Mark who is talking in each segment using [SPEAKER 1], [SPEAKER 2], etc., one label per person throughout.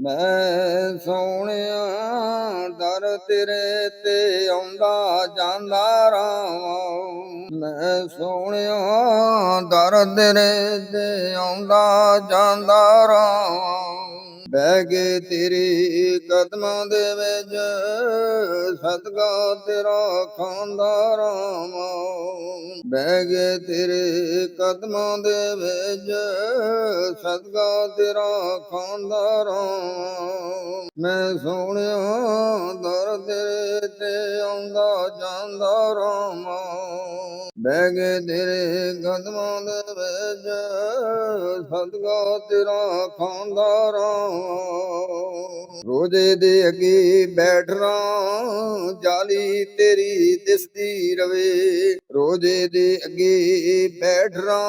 [SPEAKER 1] ਮੈਂ ਸੋਹਣਿਆ ਦਰ ਤੇਰੇ ਤੇ ਆਉਂਦਾ ਜਾਂਦਾ ਰਾਵਾਂ। ਮੈਂ ਸੋਹਣਿਆ ਦਰ ਤੇਰੇ ਤੇ ਆਉਂਦਾ ਜਾਂਦਾ ਰਾਵਾਂ। ਬਹਿ ਕੇ ਤੇਰੇ ਕਦਮਾਂ ਦੇ ਵਿੱਚ ਸਦਕਾ ਤੇਰਾ ਖਾਂਦਾ ਰਾਵਾਂ। ਬਹਿ ਕੇ ਤੇਰੇ ਕਦਮਾਂ ਦੇ ਵਿੱਚ ਸਦਕਾ ਤੇਰਾ ਖਾਂਦਾ ਰਾਵਾਂ। ਮੈਂ ਸੋਹਣਿਆ ਦਰ ਤੇਰੇ ਤੇ ਆਉਂਦਾ ਜਾਂਦਾ ਰਾਵਾਂ। ਬਹਿ ਕੇ ਤੇਰੇ ਕਦਮਾਂ ਦੇ ਵਿੱਚ ਸਦਕਾ ਤੇਰਾ ਖਾਂਦਾ ਰਾਵਾਂ। ਰੋਜ਼ੇ ਦੇ ਅੱਗੇ ਬੈਠਣਾ ਜਾਲੀ ਤੇਰੀ ਦਿਸਦੀ ਰਵੇ। ਰੋਜ਼ੇ ਦੇ ਅੱਗੇ ਬੈਠਣਾ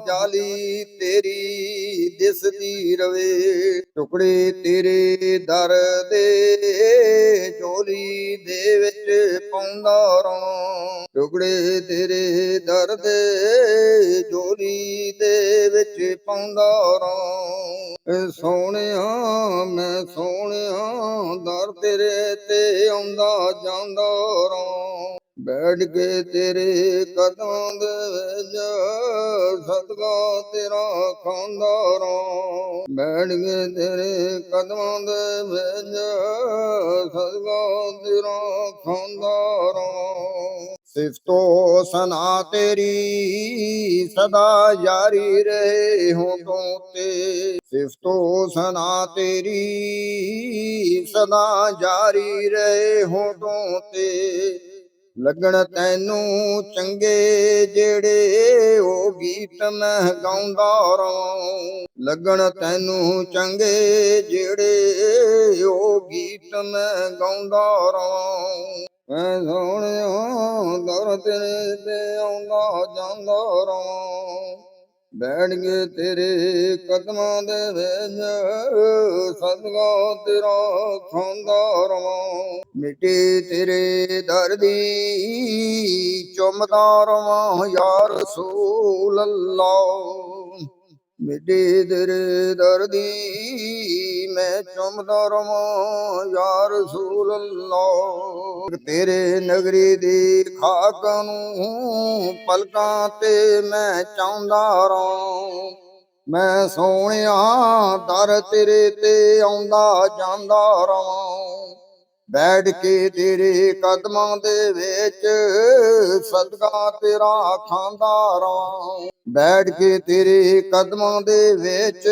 [SPEAKER 1] ਜਾਲੀ ਤੇਰੀ ਦਿਸਦੀ ਰਵੇ। ਟੁਕੜੇ ਤੇਰੇ ਦਰ ਦੇ ਝੋਲੀ ਦੇ ਵਿੱਚ ਪਾਉਂਦਾ ਰਵਾਂ। ਟੁਕੜੇ ਤੇਰੇ ਦਰ ਦੇ ਝੋਲੀ ਦੇ ਵਿੱਚ ਪਾਉਂਦਾ ਰਵਾਂ। ਸੋਹਣਿਆ ਮੈਂ ਸੋਹਣਿਆ ਦਰ ਤੇਰੇ ਤੇ ਆਉਂਦਾ ਜਾਂਦਾ ਰਵਾਂ। ਬੈਠ ਕੇ ਤੇਰੇ ਕਦਮਾਂ ਦੇ ਵਿੱਚ ਸਦਕਾ ਤੇਰਾ ਖਾਂਦਾ ਰਵਾਂ। ਬੈਠ ਕੇ ਤੇਰੇ ਕਦਮਾਂ ਦੇ ਵਿੱਚ ਸਦਕਾ ਤੇਰਾ ਖਾਂਦਾ ਰਵਾਂ। ਸਿਫਤੋ ਸਨਾ ਤੇਰੀ ਸਦਾ ਜਾਰੀ ਰਹੇ ਹੋਠੋਂ ਤੇ। ਸਿਫਤੋ ਸਨਾ ਤੇਰੀ ਸਦਾ ਜਾਰੀ ਰਹੇ ਹੋਠੋਂ ਤੇ। ਲੱਗਣ ਤੈਨੂੰ ਚੰਗੇ ਜਿਹੜੇ ਉਹ ਗੀਤ ਮੈਂ ਗਾਉਂਦਾ ਰਵਾਂ। ਲੱਗਣ ਤੈਨੂੰ ਚੰਗੇ ਜਿਹੜੇ ਉਹ ਗੀਤ ਮੈਂ ਗਾਉਂਦਾ ਰਵਾਂ। ਮੈਂ ਸੋਹਣਿਆ ਦਰ ਤੇਰੇ ਤੇ ਆਉਂਦਾ ਜਾਂਦਾ ਰਵਾਂ। ਬੈਠ ਕੇ ਤੇਰੇ ਕਦਮਾਂ ਦੇ ਵਿੱਚ ਸਦਕਾ ਤੇਰਾ ਖਾਂਦਾ ਰਵਾਂ। ਮਿੱਟੀ ਤੇਰੇ ਦਰ ਦੀ ਚੁੰਮਦਾ ਰਵਾਂ ਯਾ ਰਸੂਲ ਅੱਲਾਹ। ਮਿੱਟੀ ਤੇਰੇ ਦਰ ਦੀ ਮੈਂ ਚੁੰਮਦਾ ਰਵਾਂ ਯਾ ਰਸੂਲ ਅੱਲਾਹ। ਤੇਰੇ ਨਗਰੀ ਦੀ ਖਾਕ ਨੂੰ ਪਲਕਾਂ ਤੇ ਮੈਂ ਚਾਹੁੰਦਾ ਰਵਾਂ। ਮੈਂ ਸੋਹਣਿਆ ਦਰ ਤੇਰੇ ਤੇ ਆਉਂਦਾ ਜਾਂਦਾ ਰਵਾਂ। ਬੈਠ ਕੇ ਤੇਰੇ ਕਦਮਾਂ ਦੇ ਵਿੱਚ ਸਦਕਾ ਤੇਰਾ ਖਾਂਦਾ ਰਵਾਂ। ਬੈਠ ਕੇ ਤੇਰੇ ਕਦਮਾਂ ਦੇ ਵਿੱਚ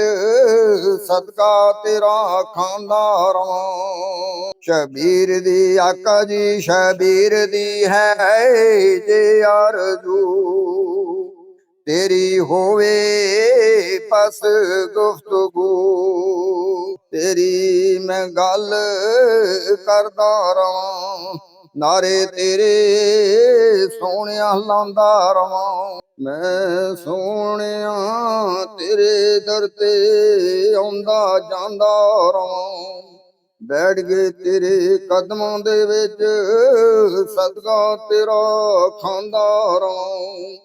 [SPEAKER 1] ਸਦਕਾ ਤੇਰਾ ਖਾਂਦਾ ਰਵਾਂ। ਸ਼ਬੀਰ ਦੀ ਆਕਾ ਜੀ ਸ਼ਬੀਰ ਦੀ ਹੈ ਜੇ ਆਰਜ਼ੂ ਤੇਰੀ ਹੋਵੇ ਬਸ ਗੁਫ਼ਤਗੂ। ਤੇਰੀ ਮੈਂ ਗੱਲ ਕਰਦਾ ਰਵਾਂ। ਨਾਰੇ ਤੇਰੇ ਸੋਹਣਿਆ ਲਾਉਂਦਾ ਰਵਾਂ। ਮੈਂ ਸੋਹਣਿਆ ਤੇਰੇ ਦਰ ਤੇ ਆਉਂਦਾ ਜਾਂਦਾ ਰਵਾਂ। ਬੈਠ ਕੇ ਤੇਰੇ ਕਦਮਾਂ ਦੇ ਵਿੱਚ ਸਦਕਾ ਤੇਰਾ ਖਾਂਦਾ ਰਵਾਂ।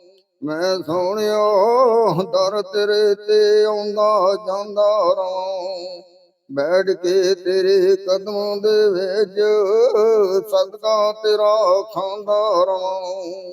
[SPEAKER 1] ਮੈਂ ਸੋਹਣਿਆ ਦਰ ਤੇਰੇ ਤੇ ਆਉਂਦਾ ਜਾਂਦਾ ਰਵਾਂ। ਬੈਠ ਕੇ ਤੇਰੇ ਕਦਮਾਂ ਦੇ ਵਿੱਚ ਸਦਕਾ ਤੇਰਾ ਖਾਂਦਾ ਰਵਾਂ।